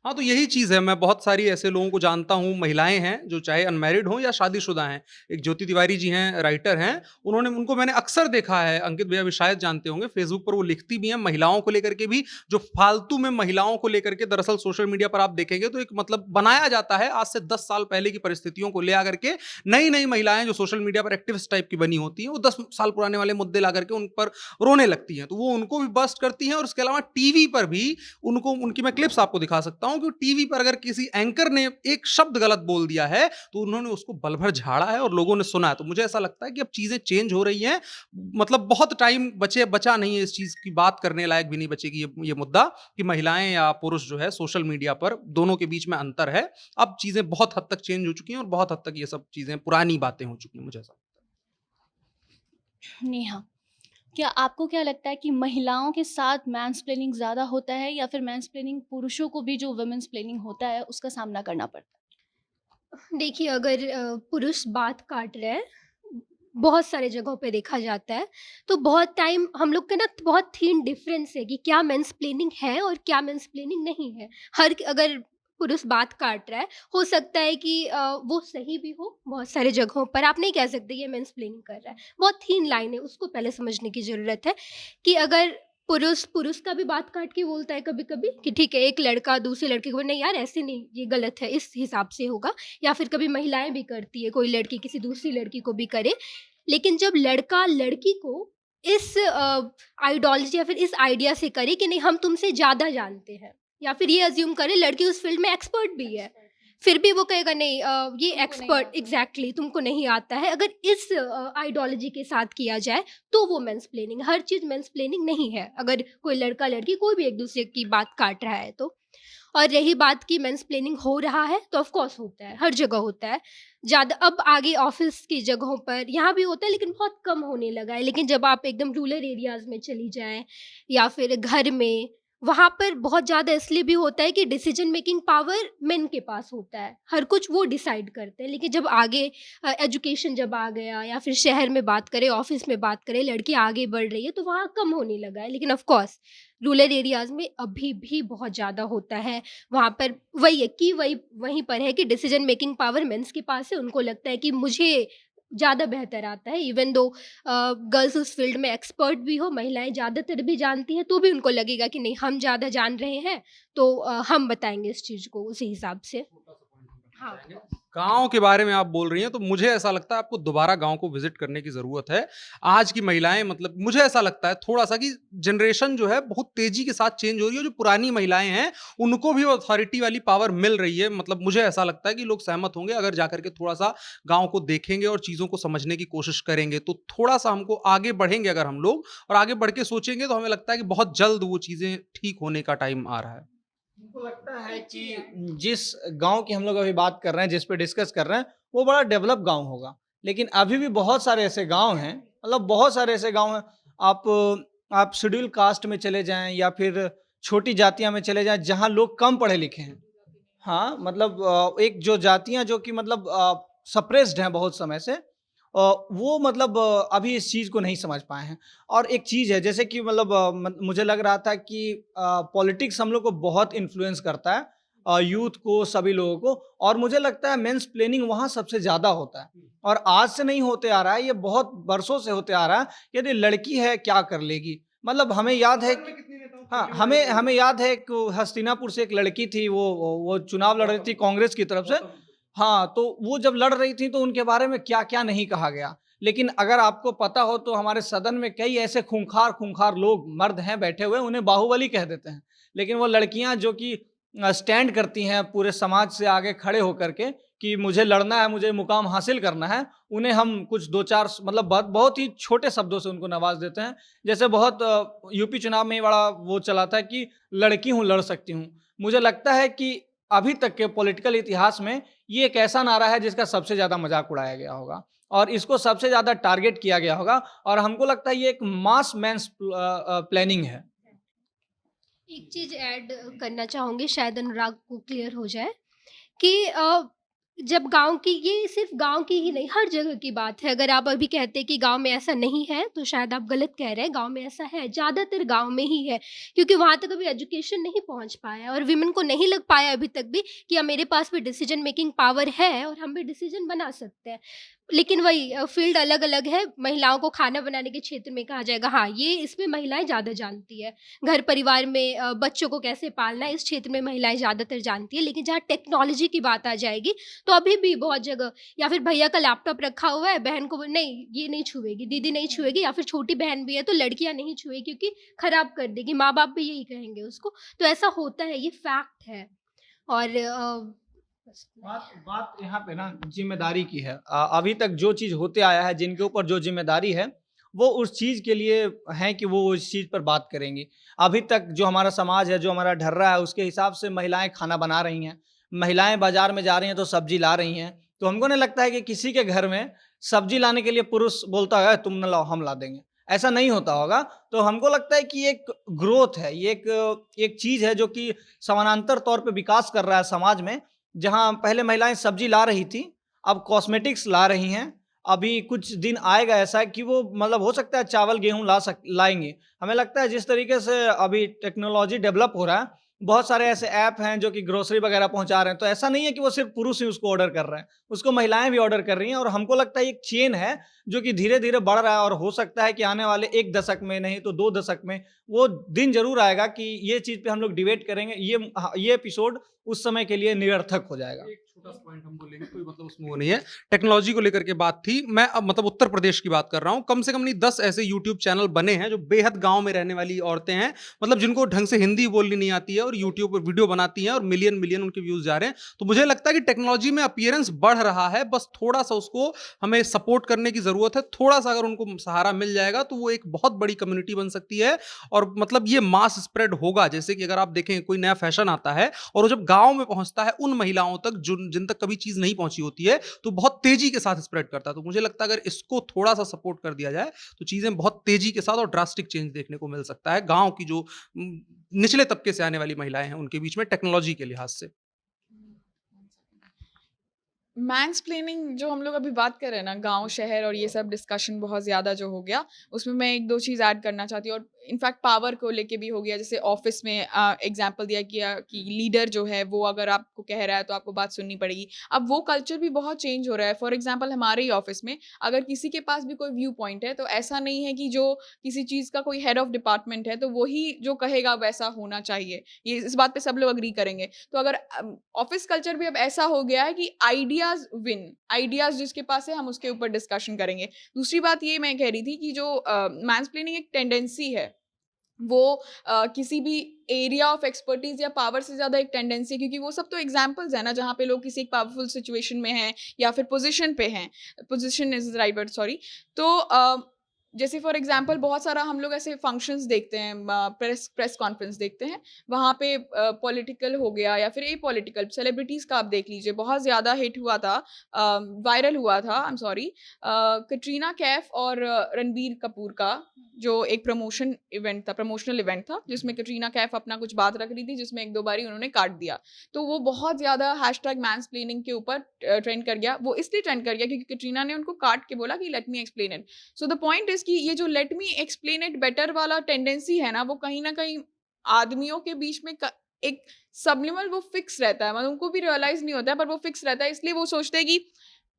हाँ, तो यही चीज़ है। मैं बहुत सारी ऐसे लोगों को जानता हूँ, महिलाएँ हैं जो चाहे अनमैरिड हों या शादीशुदा हैं। एक ज्योति तिवारी जी हैं, राइटर हैं, उनको मैंने अक्सर देखा है, अंकित भैया भी शायद जानते होंगे, फेसबुक पर वो लिखती भी हैं महिलाओं को लेकर के भी, जो फालतू में महिलाओं को लेकर के दरअसल सोशल मीडिया पर आप देखेंगे तो एक मतलब बनाया जाता है आज से 10 साल पहले की परिस्थितियों को ले आकर के। नई-नई महिलाएँ जो सोशल मीडिया पर एक्टिविस्ट टाइप की बनी होती हैं, वो 10 साल पुराने वाले मुद्दे ला करके उन पर रोने लगती हैं। तो वो उनको भी बर्स्ट करती हैं और उसके अलावा टीवी पर भी उनकी मैं क्लिप्स आपको दिखा सकता हूँ कि टीवी पर अगर किसी एंकर ने एक शब्द गलत बोल दिया है तो उन्होंने उसको बल भर झाड़ा है और लोगों ने सुना है। तो मुझे ऐसा लगता है कि अब चीजें चेंज हो रही हैं, मतलब बहुत टाइम बचा नहीं है, इस चीज की बात करने लायक भी नहीं बचेगी ये मुद्दा कि महिलाएं या पुरुष जो है सोशल मीडिया पर दोनों के बीच में अंतर है। अब चीजें बहुत हद तक चेंज हो चुकी हैं और बहुत हद तक ये सब चीजें पुरानी बातें हो चुकी हैं, मुझे ऐसा लगता है। नेहा, क्या आपको क्या लगता है कि महिलाओं के साथ मैंसप्लेनिंग ज़्यादा होता है या फिर मैंसप्लेनिंग पुरुषों को भी जो वुमेन्स प्लेनिंग होता है उसका सामना करना पड़ता है? देखिए, अगर पुरुष बात काट रहे हैं, बहुत सारे जगहों पे देखा जाता है, तो बहुत टाइम हम लोग का ना बहुत थीन डिफरेंस है कि क्या मेंसप्लेनिंग है और क्या मेंसप्लेनिंग नहीं है। अगर पुरुष बात काट रहा है, हो सकता है कि वो सही भी हो बहुत सारे जगहों पर, आप नहीं कह सकते ये मेंसप्लेनिंग कर रहा है। बहुत थीन लाइन है, उसको पहले समझने की ज़रूरत है कि अगर पुरुष का भी बात काट के बोलता है कभी-कभी कि ठीक है, एक लड़का दूसरे लड़के को नहीं यार ऐसे नहीं, ये गलत है, इस हिसाब से होगा, या फिर कभी महिलाएँ भी करती है, कोई लड़की किसी दूसरी लड़की को भी करे। लेकिन जब लड़का लड़की को इस आइडियोलॉजी या फिर इस आइडिया से करे कि नहीं हम तुमसे ज़्यादा जानते हैं, या फिर ये अज्यूम करे लड़की उस फील्ड में एक्सपर्ट भी है, फिर भी वो कहेगा नहीं ये एक्सपर्ट एग्जैक्टली तुमको नहीं आता है। अगर इस आइडियोलॉजी के साथ किया जाए तो वो मेंसप्लेनिंग, हर चीज़ मेंसप्लेनिंग नहीं है। अगर कोई लड़का लड़की कोई भी एक दूसरे की बात काट रहा है तो। और रही बात कि मेंसप्लेनिंग हो रहा है तो ऑफ कोर्स होता है, हर जगह होता है। ज़्यादा अब आगे ऑफिस की जगहों पर यहाँ भी होता है लेकिन बहुत कम होने लगा है। लेकिन जब आप एकदम रूरल एरियाज़ में चली जाएँ या फिर घर में, वहाँ पर बहुत ज़्यादा इसलिए भी होता है कि डिसीजन मेकिंग पावर मेन के पास होता है, हर कुछ वो डिसाइड करते हैं। लेकिन जब आगे एजुकेशन जब आ गया या फिर शहर में बात करें, ऑफिस में बात करें, लड़की आगे बढ़ रही है तो वहाँ कम होने लगा है। लेकिन ऑफ कोर्स रूरल एरियाज़ में अभी भी बहुत ज़्यादा होता है। वहाँ पर वही है कि वहीं पर है कि डिसीजन मेकिंग पावर मेंस के पास है। उनको लगता है कि मुझे ज़्यादा बेहतर आता है, इवन दो गर्ल्स उस फील्ड में एक्सपर्ट भी हो, महिलाएं ज़्यादातर भी जानती हैं, तो भी उनको लगेगा कि नहीं हम ज़्यादा जान रहे हैं तो हम बताएंगे इस चीज़ को उसी हिसाब से। हाँ, गाँव के बारे में आप बोल रही हैं तो मुझे ऐसा लगता है आपको दोबारा गाँव को विजिट करने की ज़रूरत है। आज की महिलाएं मतलब मुझे ऐसा लगता है थोड़ा-सा कि जनरेशन जो है बहुत तेज़ी के साथ चेंज हो रही है। जो पुरानी महिलाएं हैं उनको भी अथॉरिटी वाली पावर मिल रही है। मतलब मुझे ऐसा लगता है कि लोग सहमत होंगे अगर जाकर के थोड़ा-सा गाँव को देखेंगे और चीज़ों को समझने की कोशिश करेंगे। तो थोड़ा-सा हमको आगे बढ़ेंगे अगर हम लोग और आगे बढ़ के सोचेंगे तो हमें लगता है कि बहुत जल्द वो चीज़ें ठीक होने का टाइम आ रहा है। मुझको लगता है कि जिस गांव की हम लोग अभी बात कर रहे हैं, जिस पे डिस्कस कर रहे हैं, वो बड़ा डेवलप गांव होगा। लेकिन अभी भी बहुत सारे ऐसे गांव हैं, मतलब बहुत सारे ऐसे गांव हैं। आप शेड्यूल कास्ट में चले जाएं या फिर छोटी जातियां में चले जाएं जहां लोग कम पढ़े लिखे हैं। हाँ, मतलब एक जो जातियां जो कि मतलब सप्रेस्ड हैं बहुत समय से, वो मतलब अभी इस चीज़ को नहीं समझ पाए हैं। और एक चीज़ है जैसे कि मतलब मुझे लग रहा था कि पॉलिटिक्स हम लोग को बहुत इन्फ्लुएंस करता है, यूथ को, सभी लोगों को। और मुझे लगता है मेंस प्लेनिंग वहाँ सबसे ज़्यादा होता है और आज से नहीं होते आ रहा है, ये बहुत बरसों से होते आ रहा है। यदि लड़की है क्या कर लेगी, मतलब हमें याद है कि हाँ, हमें याद है कि हस्तिनापुर से एक लड़की थी, वो चुनाव लड़ रही थी कांग्रेस की तरफ से। हाँ, तो वो जब लड़ रही थी तो उनके बारे में क्या-क्या नहीं कहा गया। लेकिन अगर आपको पता हो तो हमारे सदन में कई ऐसे खूंखार लोग मर्द हैं बैठे हुए, उन्हें बाहुबली कह देते हैं। लेकिन वो लड़कियां जो कि स्टैंड करती हैं पूरे समाज से आगे खड़े होकर के कि मुझे लड़ना है, मुझे मुकाम हासिल करना है, उन्हें हम कुछ 2-4 मतलब बहुत ही छोटे शब्दों से उनको नवाज देते हैं। जैसे बहुत यूपी चुनाव में बड़ा वो चला था कि लड़की हूँ, लड़ सकती हूँ। मुझे लगता है कि अभी तक के पॉलिटिकल इतिहास में ये एक ऐसा नारा है जिसका सबसे ज़्यादा मजाक उड़ाया गया होगा और इसको सबसे ज़्यादा टारगेट किया गया होगा। और हमको लगता है ये एक मास मेंस प्लानिंग है। एक चीज़ ऐड करना चाहूँगी, शायद अनुराग को क्लियर हो जाए कि जब गाँव की, ये सिर्फ गाँव की ही नहीं, हर जगह की बात है। अगर आप अभी कहते हैं कि गाँव में ऐसा नहीं है, तो शायद आप गलत कह रहे हैं। गाँव में ऐसा है, ज़्यादातर गाँव में ही है, क्योंकि वहाँ तक अभी एजुकेशन नहीं पहुँच पाया है और विमेन को नहीं लग पाया अभी तक भी कि हाँ, मेरे पास भी डिसीजन मेकिंग पावर है और हम भी डिसीजन बना सकते हैं। लेकिन वही फील्ड अलग-अलग है। महिलाओं को खाना बनाने के क्षेत्र में कहा जाएगा, हाँ, ये इसमें महिलाएँ ज़्यादा जानती है। घर परिवार में बच्चों को कैसे पालना है, इस क्षेत्र में महिलाएँ ज़्यादातर जानती है। लेकिन जहाँ टेक्नोलॉजी की बात आ जाएगी, तो अभी भी बहुत जगह, या फिर भैया का लैपटॉप रखा हुआ है, बहन को नहीं, ये नहीं छुएगी, दीदी नहीं छुएगी, या फिर छोटी बहन भी है तो लड़कियाँ नहीं छुएगी क्योंकि खराब कर देगी, माँ-बाप भी यही कहेंगे उसको। तो ऐसा होता है, ये फैक्ट है। और बस। बात यहाँ पे ना जिम्मेदारी की है। अभी तक जो चीज़ होते आया है, जिनके ऊपर जो जिम्मेदारी है, वो उस चीज़ के लिए हैं कि वो उस चीज़ पर बात करेंगी। अभी तक जो हमारा समाज है, जो हमारा ढर्रा है, उसके हिसाब से महिलाएं खाना बना रही हैं। महिलाएं बाजार में जा रही हैं तो सब्जी ला रही हैं। तो हमको नहीं लगता है कि किसी के घर में सब्जी लाने के लिए पुरुष बोलता है तुम न लाओ, हम ला देंगे, ऐसा नहीं होता होगा। तो हमको लगता है कि ये एक ग्रोथ है, ये एक चीज़ है जो कि समानांतर तौर पे विकास कर रहा है समाज में। जहाँ पहले महिलाएं सब्जी ला रही थी, अब कॉस्मेटिक्स ला रही हैं। अभी कुछ दिन आएगा ऐसा कि वो मतलब हो सकता है चावल गेहूँ लाएंगी। हमें लगता है जिस तरीके से अभी टेक्नोलॉजी डेवलप हो रहा है, बहुत सारे ऐसे ऐप हैं जो कि ग्रोसरी वगैरह पहुंचा रहे हैं। तो ऐसा नहीं है कि वो सिर्फ पुरुष ही उसको ऑर्डर कर रहे हैं, उसको महिलाएं भी ऑर्डर कर रही हैं। और हमको लगता है एक चेन है जो कि धीरे धीरे बढ़ रहा है, और हो सकता है कि आने वाले 1 दशक में नहीं तो 2 दशक में वो दिन जरूर आएगा कि ये चीज़ पे हम लोग डिबेट करेंगे। ये एपिसोड उस समय के लिए निरर्थक हो जाएगा। एक छोटा सा पॉइंट हम बोलेंगे, कोई मतलब उसमें वो नहीं है। टेक्नोलॉजी को लेकर के बात थी, मैं अब मतलब उत्तर प्रदेश की बात कर रहा हूँ। कम से कम नहीं 10 ऐसे यूट्यूब चैनल बने हैं जो बेहद गांव में रहने वाली औरतें हैं, मतलब जिनको ढंग से हिंदी बोलनी नहीं आती है और यूट्यूब पर वीडियो बनाती हैं और मिलियन मिलियन उनके व्यूज जा रहे हैं। तो मुझे लगता है कि टेक्नोलॉजी में अपीयरेंस बढ़ रहा है, बस थोड़ा सा उसको हमें सपोर्ट करने की जरूरत है। थोड़ा सा अगर उनको सहारा मिल जाएगा तो वो एक बहुत बड़ी कम्युनिटी बन सकती है और मतलब ये मास स्प्रेड होगा। जैसे कि अगर आप देखें कोई नया फैशन आता है और वो जब गांव में पहुंचता है उन महिलाओं तक जिन तक कभी चीज नहीं पहुंची होती है, तो बहुत तेजी के साथ स्प्रेड करता है। तो मुझे लगता है अगर इसको थोड़ा सा सपोर्ट कर दिया जाए तो चीजें बहुत तेजी के साथ और ड्रास्टिक चेंज देखने को मिल सकता है गांव की जो निचले तबके से आने वाली महिलाएं हैं उनके बीच में टेक्नोलॉजी के लिहाज से। मैंसप्लेनिंग जो हम लोग अभी बात कर रहे हैं ना, गांव शहर और ये सब डिस्कशन बहुत ज़्यादा जो हो गया, उसमें मैं 1-2 चीज़ ऐड करना चाहती हूँ। और इनफैक्ट पावर को लेके भी हो गया। जैसे ऑफिस में एग्जांपल दिया गया कि लीडर जो है वो अगर आपको कह रहा है तो आपको बात सुननी पड़ेगी। अब वो कल्चर भी बहुत चेंज हो रहा है। फॉर एग्जांपल हमारे ही ऑफिस में अगर किसी के पास भी कोई व्यू पॉइंट है तो ऐसा नहीं है कि जो किसी चीज़ का कोई हेड ऑफ डिपार्टमेंट है तो वही जो कहेगा वैसा होना चाहिए। ये इस बात पे सब लोग अग्री करेंगे। तो अगर ऑफिस कल्चर भी अब ऐसा हो गया है कि आइडियाज विन, आइडियाज जिसके पास है हम उसके ऊपर डिस्कशन करेंगे। दूसरी बात ये मैं कह रही थी कि जो मैंसप्लेनिंग एक टेंडेंसी है, वो किसी भी एरिया ऑफ एक्सपर्टीज या पावर से ज़्यादा एक टेंडेंसी है, क्योंकि वो सब तो एग्जांपल्स है ना जहाँ पे लोग किसी एक पावरफुल सिचुएशन में हैं या फिर पोजीशन पे हैं। Position is right word, sorry. तो जैसे फॉर एग्जांपल बहुत सारा हम लोग ऐसे फंक्शंस देखते हैं, प्रेस कॉन्फ्रेंस देखते हैं, वहाँ पे पॉलिटिकल हो गया या फिर ए पॉलिटिकल सेलिब्रिटीज़ का आप देख लीजिए, बहुत ज़्यादा हिट हुआ था, वायरल हुआ था, I am sorry, Katrina Kaif और रणबीर कपूर का जो एक प्रमोशनल इवेंट था जिसमें कटरीना कैफ अपना कुछ बात रख रही थी जिसमें 1-2 बारी उन्होंने काट दिया। तो वो बहुत ज़्यादा हैशटैग मैंसप्लेनिंग के ऊपर ट्रेंड कर गया। वो इसलिए ट्रेंड कर गया क्योंकि कटरीना ने उनको काट के बोला कि let me explain it. So the point is कि ये जो let me explain it better वाला टेंडेंसी है ना, वो कहीं ना कहीं आदमियों के बीच में एक सबलिमल वो फिक्स रहता है, मतलब उनको भी रियलाइज नहीं होता है पर वो फिक्स रहता है। इसलिए वो सोचते हैं कि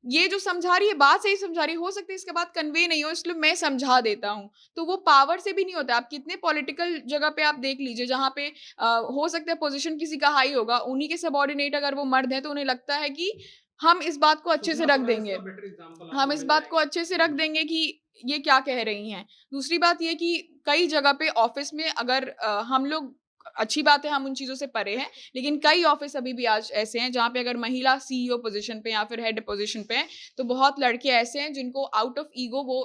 ये जो समझा रही है बात सही समझा रही है, हो सकता है इसके बाद कन्वे नहीं हो, इसलिए मैं समझा देता हूँ। तो वो पावर से भी नहीं होता। आप कितने पॉलिटिकल जगह पे आप देख लीजिए जहाँ पे हो सकता है पोजीशन किसी का हाई होगा, उन्हीं के सबऑर्डिनेट अगर वो मर्द है तो उन्हें लगता है कि हम इस बात को अच्छे से रख देंगे, हम इस बात को अच्छे से रख देंगे कि ये क्या कह रही हैं। दूसरी बात ये कि कई जगह पे ऑफिस में अगर हम लोग, अच्छी बात है हम उन चीज़ों से परे हैं, लेकिन कई ऑफिस अभी भी आज ऐसे हैं जहाँ पे अगर महिला सीईओ पोजीशन पे या फिर हेड पोजीशन पे हैं तो बहुत लड़के ऐसे हैं जिनको आउट ऑफ ईगो वो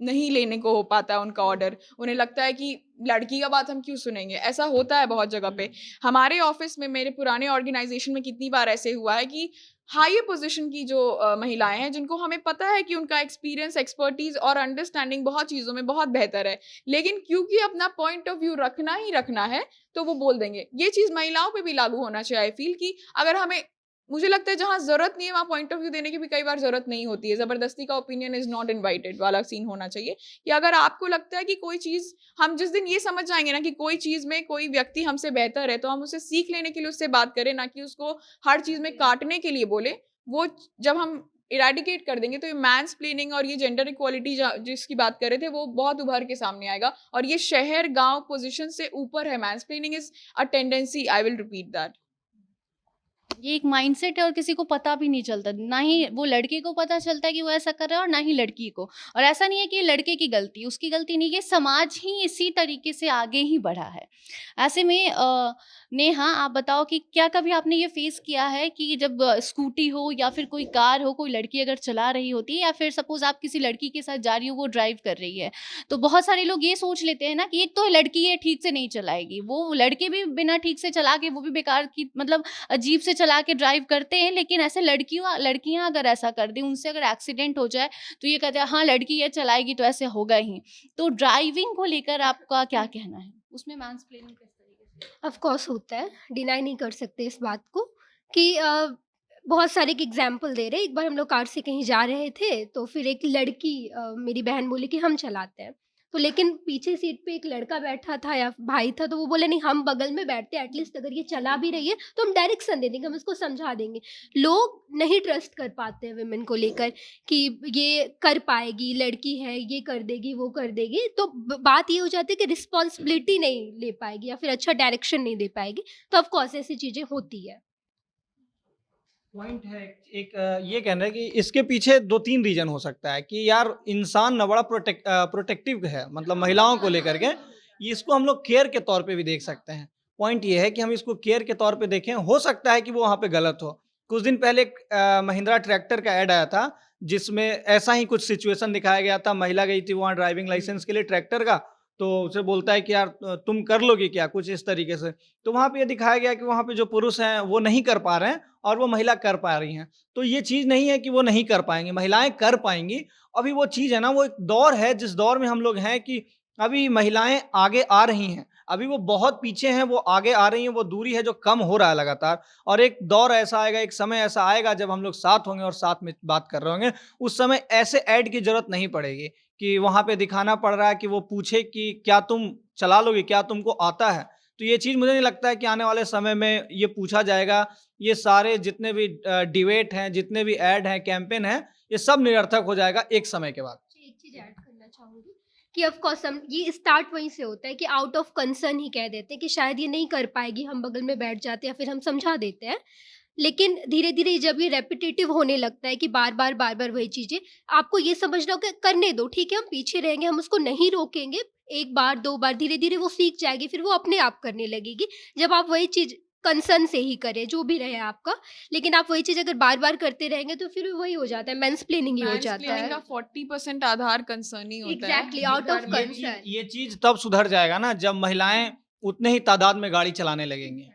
नहीं लेने को हो पाता है उनका ऑर्डर। उन्हें लगता है कि लड़की का बात हम क्यों सुनेंगे। ऐसा होता है बहुत जगह पे। हमारे ऑफिस में, मेरे पुराने ऑर्गेनाइजेशन में कितनी बार ऐसे हुआ है कि हाई पोजीशन की जो महिलाएं हैं, जिनको हमें पता है कि उनका एक्सपीरियंस, एक्सपर्टीज और अंडरस्टैंडिंग बहुत चीज़ों में बहुत बेहतर है, लेकिन क्योंकि अपना पॉइंट ऑफ व्यू रखना ही रखना है तो वो बोल देंगे। ये चीज़ महिलाओं पे भी लागू होना चाहिए। आई फील कि अगर हमें, मुझे लगता है जहाँ ज़रूरत नहीं है वहाँ पॉइंट ऑफ व्यू देने की भी कई बार ज़रूरत नहीं होती है। ज़बरदस्ती का ओपिनियन इज़ नॉट इनवाइटेड वाला सीन होना चाहिए कि अगर आपको लगता है कि कोई चीज़, हम जिस दिन ये समझ जाएंगे ना कि कोई चीज़ में कोई व्यक्ति हमसे बेहतर है, तो हम उसे सीख लेने के लिए उससे बात करें, ना कि उसको हर चीज़ में काटने के लिए बोले। वो जब हम इरेडिकेट कर देंगे तो ये मैंसप्लेनिंग और ये जेंडर इक्वालिटी जिसकी बात कर रहे थे वो बहुत उभर के सामने आएगा। और ये शहर गांव पोजीशन से ऊपर है। Mansplaining is a tendency, I will repeat that. ये एक माइंडसेट है और किसी को पता भी नहीं चलता। ना ही वो लड़के को पता चलता है कि वो ऐसा कर रहा है और ना ही लड़की को। और ऐसा नहीं है कि ये लड़के की गलती, उसकी गलती नहीं है, समाज ही इसी तरीके से आगे ही बढ़ा है। ऐसे में नेहा, आप बताओ कि क्या कभी आपने ये फेस किया है कि जब स्कूटी हो या फिर कोई कार हो, कोई लड़की अगर चला रही होती है या फिर सपोज आप किसी लड़की के साथ जा रही हो, वो ड्राइव कर रही है, तो बहुत सारे लोग ये सोच लेते हैं ना कि एक तो लड़की है, ठीक से नहीं चलाएगी, वो लड़के भी बिना ठीक से चला के वो भी बेकार की, मतलब अजीब से चला के ड्राइव करते हैं। लेकिन ऐसे लड़कियां अगर ऐसा कर दें, उनसे अगर एक्सीडेंट हो जाए तो ये कहते हैं हाँ लड़की है, चलाएगी तो ऐसे होगा ही। तो ड्राइविंग को लेकर आपका क्या कहना है? उसमें मैंसप्लेनिंग किस तरीके से? ऑफ कोर्स होता है, डिनाई नहीं कर सकते इस बात को कि बहुत सारे एक एग्जांपल दे रहे हैं। एक बार हम लोग कार से कहीं जा रहे थे तो फिर एक लड़की, मेरी बहन बोली कि हम चलाते हैं, तो लेकिन पीछे सीट पे एक लड़का बैठा था या भाई था, तो वो बोले नहीं हम बगल में बैठते हैं, एटलीस्ट अगर ये चला भी रही है तो हम डायरेक्शन दे देंगे, हम इसको समझा देंगे। लोग नहीं ट्रस्ट कर पाते हैं विमेन को लेकर कि ये कर पाएगी, लड़की है, ये कर देगी, वो कर देगी। तो बात ये हो जाती है कि रिस्पॉन्सिबिलिटी नहीं ले पाएगी या फिर अच्छा डायरेक्शन नहीं दे पाएगी। तो ऑफकोर्स ऐसी चीज़ें होती है। पॉइंट है एक ये कहना है कि इसके पीछे 2-3 रीजन हो सकता है कि यार इंसान ना बड़ा प्रोटेक्टिव है, मतलब महिलाओं को लेकर के। ये इसको हम लोग केयर के तौर पे भी देख सकते हैं। पॉइंट ये है कि हम इसको केयर के तौर पे देखें। हो सकता है कि वो वहाँ पे गलत हो। कुछ दिन पहले एक महिंद्रा ट्रैक्टर का ऐड आया था जिसमें ऐसा ही कुछ सिचुएशन दिखाया गया था। महिला गई थी वहाँ ड्राइविंग लाइसेंस के लिए ट्रैक्टर का, तो उसे बोलता है कि यार तुम कर लोगी क्या, कुछ इस तरीके से। तो वहाँ पे ये दिखाया गया कि वहाँ पे जो पुरुष हैं वो नहीं कर पा रहे हैं और वो महिला कर पा रही हैं। तो ये चीज़ नहीं है कि वो नहीं कर पाएंगी, महिलाएं कर पाएंगी। अभी वो चीज़ है ना, वो एक दौर है जिस दौर में हम लोग हैं कि अभी महिलाएं आगे आ रही हैं। अभी वो बहुत पीछे हैं, वो आगे आ रही हैं। वो दूरी है जो कम हो रहा है लगातार। और एक दौर ऐसा आएगा, एक समय ऐसा आएगा जब हम लोग साथ होंगे और साथ में बात कर रहे होंगे। उस समय ऐसे ऐड की जरूरत नहीं पड़ेगी कि वहाँ पे दिखाना पड़ रहा है कि वो पूछे कि क्या तुम चला लोगे, क्या तुमको आता है। तो ये चीज़ मुझे नहीं लगता है कि आने वाले समय में ये पूछा जाएगा। ये सारे जितने भी डिबेट हैं, जितने भी ऐड हैं, कैंपेन हैं, ये सब निरर्थक हो जाएगा एक समय के बाद। एक चीज़ ऐड करना चाहूँगी कि ऑफ कोर्स हम ये स्टार्ट वहीं से होता है कि आउट ऑफ कंसर्न ही कह देते हैं कि शायद ये नहीं कर पाएगी, हम बगल में बैठ जाते हैं या फिर हम समझा देते हैं। लेकिन धीरे धीरे जब ये रेपिटेटिव होने लगता है कि बार बार वही चीज़ें, आपको ये समझना होगा कि करने दो, ठीक है हम पीछे रहेंगे, हम उसको नहीं रोकेंगे। एक बार दो बार धीरे धीरे वो सीख जाएगी, फिर वो अपने आप करने लगेगी। जब आप वही चीज़ कंसर्न से ही करें, जो भी रहे आपका, लेकिन आप वही चीज़ अगर बार बार करते रहेंगे तो फिर वही हो जाता है, मैंसप्लेनिंग ही हो जाता मैंसप्लेनिंग है। का 40% आधार कंसर्न ही होता है। एग्जैक्टली, आउट ऑफ करने की। कंसर्न। ये चीज़ तब सुधर जाएगा ना जब महिलाएं उतने ही तादाद में गाड़ी चलाने लगेंगी।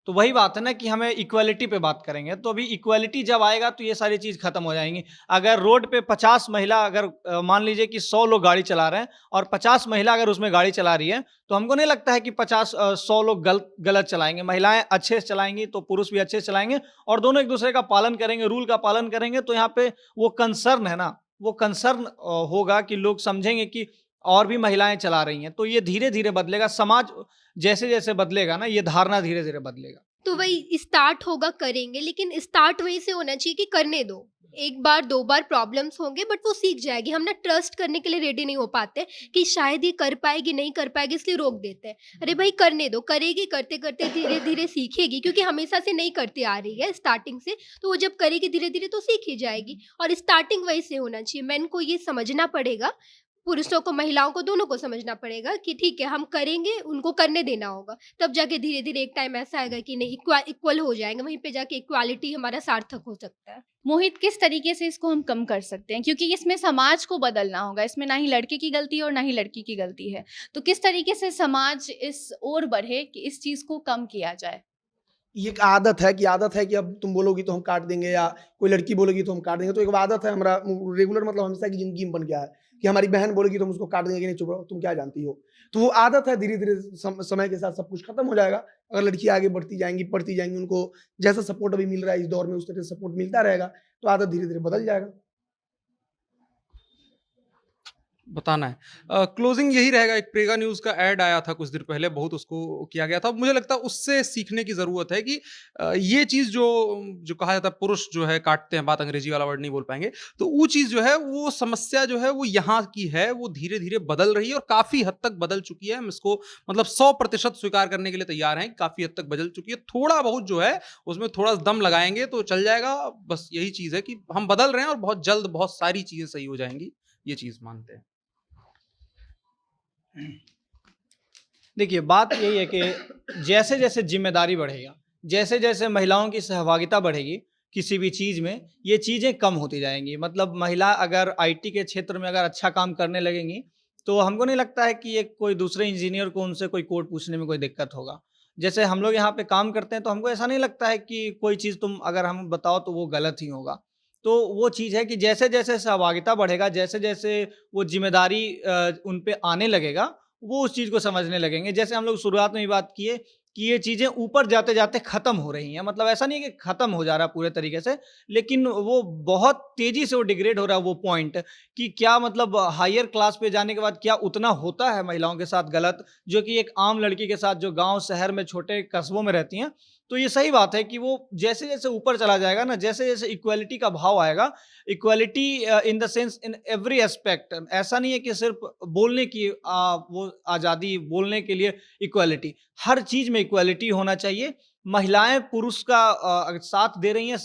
तो वही बात है ना कि हमें इक्वालिटी पे बात करेंगे। तो अभी इक्वालिटी जब आएगा तो ये सारी चीज़ खत्म हो जाएंगी। अगर रोड पे 50 महिला, अगर मान लीजिए कि 100 लोग गाड़ी चला रहे हैं और 50 महिला अगर उसमें गाड़ी चला रही है, तो हमको नहीं लगता है कि 100 लोग गलत चलाएंगे। महिलाएं अच्छे से चलाएंगी तो पुरुष भी अच्छे से चलाएंगे और दोनों एक दूसरे का पालन करेंगे, रूल का पालन करेंगे। तो यहाँ पे वो कंसर्न है ना, वो कंसर्न होगा कि लोग समझेंगे कि और भी महिलाएं चला रही हैं। तो ये धीरे धीरे बदलेगा। समाज जैसे जैसे बदलेगा ना, ये धारणा धीरे धीरे बदलेगा। तो वही स्टार्ट होगा, करेंगे, लेकिन स्टार्ट वहीं से होना चाहिए कि करने दो। एक बार दो बार प्रॉब्लम्स होंगे बट वो सीख जाएगी। हम ना ट्रस्ट करने के लिए रेडी नहीं हो पाते कि शायद ये कर पाएगी, नहीं कर पाएगी, इसलिए रोक देते हैं। अरे भाई करने दो, करेगी, करते करते धीरे धीरे सीखेगी, क्योंकि हमेशा से नहीं करते आ रही है स्टार्टिंग से। तो वो जब करेगी धीरे धीरे तो सीख ही जाएगी। और स्टार्टिंग वहीं से होना चाहिए। मैन को ये समझना पड़ेगा, पुरुषों को महिलाओं को दोनों को समझना पड़ेगा कि ठीक है हम करेंगे, उनको करने देना होगा, तब जाके धीरे धीरे एक टाइम ऐसा आएगा कि नहीं इक्वल हो जाएंगे, वहीं पे जाके इक्वालिटी हमारा सार्थक हो सकता है। मोहित, किस तरीके से इसको हम कम कर सकते हैं, क्योंकि इसमें समाज को बदलना होगा, इसमें ना ही लड़के की गलती है और ना ही लड़की की गलती है, तो किस तरीके से समाज इस ओर बढ़े कि इस चीज को कम किया जाए? ये एक आदत है कि अब तुम बोलोगी तो हम काट देंगे, या कोई लड़की बोलेगी तो हम काट देंगे। तो एक आदत है हमारा रेगुलर, मतलब हमेशा की जिंदगी में बन गया है कि हमारी बहन बोलेगी तो हम उसको काट देंगे कि नहीं चुप रहो, तुम क्या जानती हो। तो वो आदत है, धीरे धीरे समय के साथ सब कुछ खत्म हो जाएगा। अगर लड़की आगे बढ़ती जाएंगी, पढ़ती जाएंगी, उनको जैसा सपोर्ट अभी मिल रहा है इस दौर में उस तरह से सपोर्ट मिलता रहेगा, तो आदत धीरे धीरे बदल जाएगा। बताना है क्लोजिंग यही रहेगा। एक प्रेगा न्यूज़ का ऐड आया था कुछ दिन पहले, बहुत उसको किया गया था। मुझे लगता है उससे सीखने की ज़रूरत है कि ये चीज़ जो कहा जाता है पुरुष जो है काटते हैं, बात अंग्रेजी वाला वर्ड नहीं बोल पाएंगे, तो वो चीज़ जो है, वो समस्या जो है वो यहाँ की है, वो धीरे धीरे बदल रही है और काफ़ी हद तक बदल चुकी है। हम इसको मतलब 100% स्वीकार करने के लिए तैयार हैं, काफ़ी हद तक बदल चुकी है। थोड़ा बहुत जो है उसमें थोड़ा दम लगाएंगे तो चल जाएगा। बस यही चीज़ है कि हम बदल रहे हैं और बहुत जल्द बहुत सारी चीज़ें सही हो जाएंगी, ये चीज़ मानते हैं। देखिए, बात यही है कि जैसे जैसे जिम्मेदारी बढ़ेगा, जैसे जैसे महिलाओं की सहभागिता बढ़ेगी किसी भी चीज़ में, ये चीज़ें कम होती जाएंगी। मतलब महिला अगर आईटी के क्षेत्र में अगर अच्छा काम करने लगेंगी, तो हमको नहीं लगता है कि एक कोई दूसरे इंजीनियर को उनसे कोई कोड पूछने में कोई दिक्कत होगा। जैसे हम लोग यहाँ पे काम करते हैं, तो हमको ऐसा नहीं लगता है कि कोई चीज़ तुम अगर हम बताओ तो वो गलत ही होगा। तो वो चीज़ है कि जैसे जैसे सहभागिता बढ़ेगा, जैसे जैसे वो जिम्मेदारी उन पे आने लगेगा, वो उस चीज़ को समझने लगेंगे। जैसे हम लोग शुरुआत में भी बात किए कि ये चीज़ें ऊपर जाते-जाते ख़त्म हो रही हैं। मतलब ऐसा नहीं है कि ख़त्म हो जा रहा है पूरे तरीके से, लेकिन वो बहुत तेज़ी से वो डिग्रेड हो रहा है वो पॉइंट, कि क्या मतलब हायर क्लास पे जाने के बाद क्या उतना होता है महिलाओं के साथ गलत, जो कि एक आम लड़की के साथ जो गाँव, शहर में, छोटे कस्बों में रहती हैं। तो ये सही बात है कि वो जैसे-जैसे ऊपर चला जाएगा ना, जैसे-जैसे इक्वालिटी का भाव आएगा, equality in the sense in every aspect, ऐसा नहीं है कि सिर्फ बोलने की वो आज़ादी, बोलने के लिए इक्वालिटी, हर चीज़ में इक्वालिटी होना चाहिए। महिलाएं पुरुष का साथ दे रही हैं,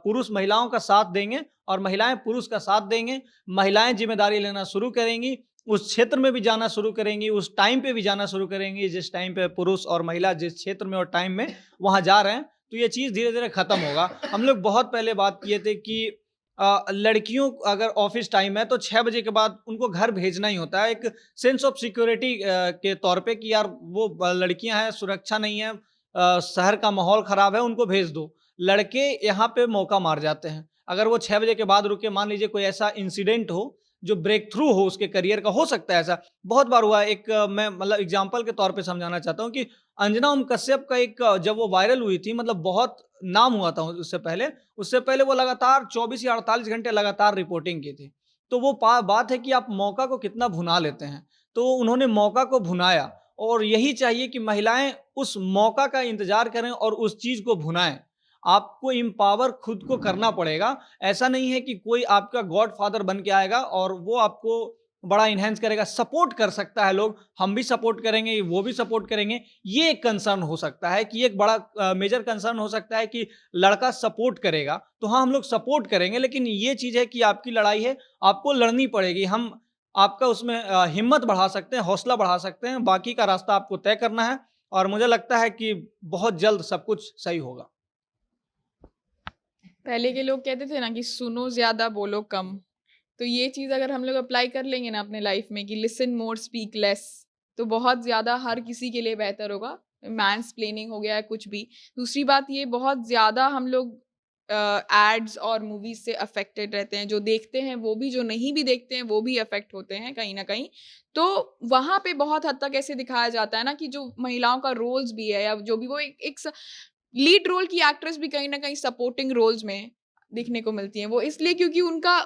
पुरुष महिलाओं का साथ देंगे और महिलाएं पुरुष का साथ देंगे। महिलाएं जिम्मेदारी लेना शुरू करेंगी, उस क्षेत्र में भी जाना शुरू करेंगी, उस टाइम पे भी जाना शुरू करेंगी जिस टाइम पे पुरुष और महिला जिस क्षेत्र में और टाइम में वहाँ जा रहे हैं। तो ये चीज़ धीरे धीरे ख़त्म होगा। हम लोग बहुत पहले बात किए थे कि लड़कियों अगर ऑफिस टाइम है तो 6 बजे के बाद उनको घर भेजना ही होता है, एक सेंस ऑफ सिक्योरिटी के तौर पे कि यार वो लड़कियां हैं, सुरक्षा नहीं है, शहर का माहौल ख़राब है, उनको भेज दो। लड़के यहाँ पे मौका मार जाते हैं। अगर वो 6 बजे के बाद रुके, मान लीजिए कोई ऐसा इंसिडेंट हो जो ब्रेक थ्रू हो उसके करियर का, हो सकता है ऐसा, बहुत बार हुआ है। एक मैं मतलब एग्जांपल के तौर पे समझाना चाहता हूँ कि अंजना ओम कश्यप का एक जब वो वायरल हुई थी, मतलब बहुत नाम हुआ था उससे पहले वो लगातार 24 या 48 घंटे लगातार रिपोर्टिंग की थी। तो वो बात है कि आप मौका को कितना भुना लेते हैं। तो उन्होंने मौका को भुनाया, और यही चाहिए कि महिलाएं उस मौका का इंतजार करें और उस चीज़ को भुनाएं। आपको एम्पावर खुद को करना पड़ेगा। ऐसा नहीं है कि कोई आपका गॉडफादर बन के आएगा और वो आपको बड़ा इन्हेंस करेगा। सपोर्ट कर सकता है लोग, हम भी सपोर्ट करेंगे, वो भी सपोर्ट करेंगे। ये एक कंसर्न हो सकता है कि एक बड़ा मेजर कंसर्न हो सकता है कि लड़का सपोर्ट करेगा, तो हाँ हम लोग सपोर्ट करेंगे, लेकिन ये चीज़ है कि आपकी लड़ाई है, आपको लड़नी पड़ेगी। हम आपका उसमें हिम्मत बढ़ा सकते हैं, हौसला बढ़ा सकते हैं, बाकी का रास्ता आपको तय करना है, और मुझे लगता है कि बहुत जल्द सब कुछ सही होगा। पहले के लोग कहते थे ना कि सुनो ज्यादा बोलो कम, तो ये चीज़ अगर हम लोग अप्लाई कर लेंगे ना अपने लाइफ में कि लिसन मोर स्पीक लेस, तो बहुत ज़्यादा हर किसी के लिए बेहतर होगा। मैंसप्लेनिंग हो गया है कुछ भी। दूसरी बात, ये बहुत ज़्यादा हम लोग एड्स और मूवीज से अफेक्टेड रहते हैं, जो देखते हैं वो भी, जो नहीं भी देखते हैं वो भी अफेक्ट होते हैं कहीं ना कहीं। तो वहाँ पे बहुत हद तक ऐसे दिखाया जाता है ना कि जो महिलाओं का रोल्स भी है, या जो भी वो एक लीड रोल की एक्ट्रेस भी कहीं ना कहीं सपोर्टिंग रोल्स में दिखने को मिलती हैं। वो इसलिए क्योंकि उनका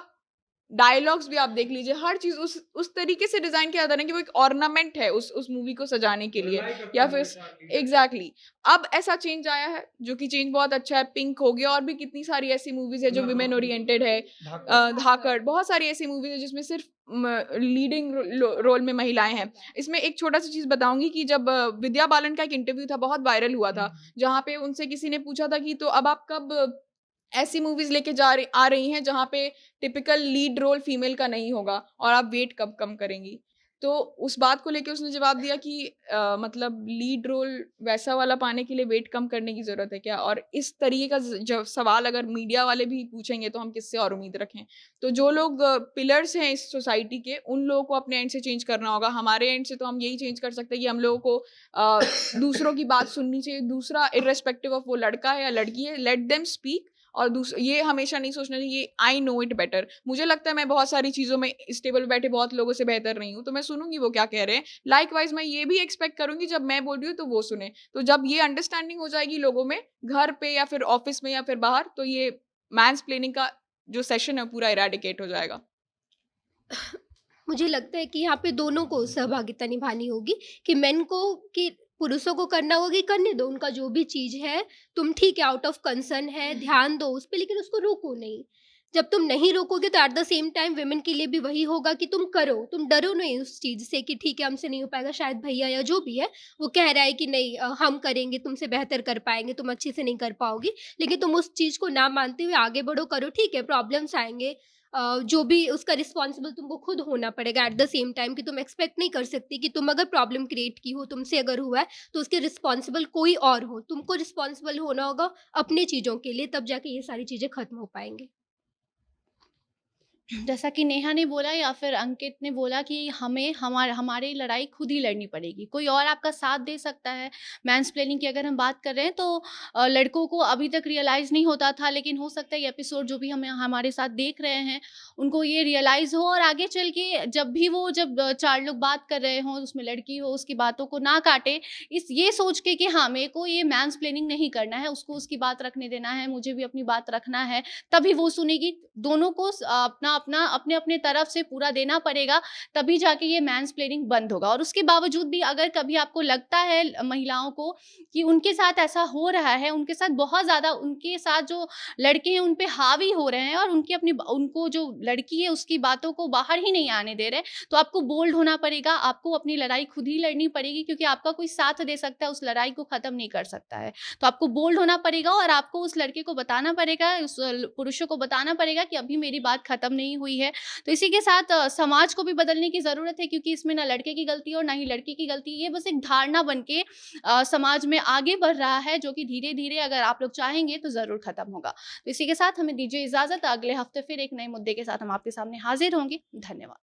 डायलॉग्स भी आप देख लीजिए, हर चीज उस तरीके से डिजाइन किया जाता है कि वो एक ऑर्नामेंट है उस मूवी को सजाने के लिए, या फिर एग्जैक्टली। अब ऐसा चेंज आया है जो कि चेंज बहुत अच्छा है। पिंक हो गया, और भी कितनी सारी ऐसी मूवीज है जो विमेन ओरिएंटेड है। धाकड़, बहुत सारी ऐसी मूवीज है जिसमें सिर्फ लीडिंग रोल में महिलाएं हैं। इसमें एक छोटा सा चीज बताऊंगी कि जब विद्या बालन का एक इंटरव्यू था, बहुत वायरल हुआ था, जहाँ पे उनसे किसी ने पूछा था कि तो अब आप कब ऐसी मूवीज लेके आ रही हैं जहाँ पे टिपिकल लीड रोल फीमेल का नहीं होगा और आप वेट कब कम करेंगी। तो उस बात को लेके उसने जवाब दिया कि मतलब लीड रोल वैसा वाला पाने के लिए वेट कम करने की ज़रूरत है क्या? और इस तरीके का जब सवाल अगर मीडिया वाले भी पूछेंगे तो हम किससे और उम्मीद रखें? तो जो लोग पिलर्स हैं इस सोसाइटी के, उन लोगों को अपने एंड से चेंज करना होगा। हमारे एंड से तो हम यही चेंज कर सकते हैं कि हम लोगों को दूसरों की बात सुननी चाहिए। दूसरा इर्रेस्पेक्टिव ऑफ वो लड़का है या लड़की है, लेट देम स्पीक। और ये हमेशा नहीं सोचना चाहिए आई नो इट बेटर। मुझे लगता है मैं बहुत सारी चीज़ों में इस टेबल पे बैठे बहुत लोगों से बेहतर नहीं हूँ, तो मैं सुनूंगी वो क्या कह रहे हैं। लाइकवाइज मैं ये भी एक्सपेक्ट करूंगी जब मैं बोल रही हूँ तो वो सुने। तो जब ये अंडरस्टैंडिंग हो जाएगी लोगों में, घर पे या फिर ऑफिस में या फिर बाहर, तो ये मैंसप्लेनिंग का जो सेशन है पूरा इरेडिकेट हो जाएगा। मुझे लगता है कि यहाँ पे दोनों को सहभागिता निभानी होगी कि मेन को कि पुरुषों को करना होगा कि करने दो उनका जो भी चीज़ है, तुम ठीक है आउट ऑफ कंसर्न है, ध्यान दो उस पे, लेकिन उसको रोको नहीं। जब तुम नहीं रोकोगे तो at the same time women के लिए भी वही होगा कि तुम करो, तुम डरो नहीं उस चीज़ से कि ठीक है हमसे नहीं हो पाएगा, शायद भैया या जो भी है वो कह रहा है कि नहीं हम करेंगे, तुमसे बेहतर कर पाएंगे, तुम अच्छे से नहीं कर पाओगी, लेकिन तुम उस चीज़ को ना मानते हुए आगे बढ़ो, करो। ठीक है प्रॉब्लम्स आएंगे, जो भी उसका रिस्पॉन्सिबल तुमको खुद होना पड़ेगा एट द सेम टाइम कि तुम एक्सपेक्ट नहीं कर सकती कि तुम अगर प्रॉब्लम क्रिएट की हो, तुमसे अगर हुआ है तो उसके रिस्पॉन्सिबल कोई और हो। तुमको रिस्पॉन्सिबल होना होगा अपनी चीज़ों के लिए, तब जाके ये सारी चीज़ें खत्म हो पाएंगी। जैसा कि नेहा ने बोला या फिर अंकित ने बोला कि हमें हमारी लड़ाई खुद ही लड़नी पड़ेगी, कोई और आपका साथ दे सकता है। मैंसप्लेनिंग की अगर हम बात कर रहे हैं तो लड़कों को अभी तक रियलाइज़ नहीं होता था, लेकिन हो सकता है ये एपिसोड जो भी हमें हमारे साथ देख रहे हैं उनको ये रियलाइज़ हो, और आगे चल के जब भी वो चार लोग बात कर रहे हों उसमें लड़की हो उसकी बातों को ना काटे, इस ये सोच के कि हाँ मेरे को ये मैंसप्लेनिंग नहीं करना है, उसको उसकी बात रखने देना है, मुझे भी अपनी बात रखना है, तभी वो सुनेगी। दोनों को अपने अपने तरफ से पूरा देना पड़ेगा, तभी जाके ये मैंसप्लेनिंग बंद होगा। और उसके बावजूद भी अगर कभी आपको लगता है महिलाओं को कि उनके साथ ऐसा हो रहा है, उनके साथ बहुत ज़्यादा उनके साथ जो लड़के हैं उन पे हावी हो रहे हैं और उनको जो लड़की है उसकी बातों को बाहर ही नहीं आने दे रहे, तो आपको बोल्ड होना पड़ेगा, आपको अपनी लड़ाई खुद ही लड़नी पड़ेगी, क्योंकि आपका कोई साथ दे सकता है उस लड़ाई को ख़त्म नहीं कर सकता है। तो आपको बोल्ड होना पड़ेगा और आपको उस लड़के को बताना पड़ेगा, उस पुरुषों को बताना पड़ेगा कि अभी मेरी बात ख़त्म नहीं हुई है। तो इसी के साथ समाज को भी बदलने की ज़रूरत है, क्योंकि इसमें ना लड़के की गलती है और ना ही लड़की की गलती है। ये बस एक धारणा बन के समाज में आगे बढ़ रहा है, जो कि धीरे-धीरे अगर आप लोग चाहेंगे तो ज़रूर ख़त्म होगा। तो इसी के साथ हमें दीजिए इजाज़त, अगले हफ्ते फिर एक नए मुद्दे के साथ हम आपके सामने हाज़िर होंगे। धन्यवाद।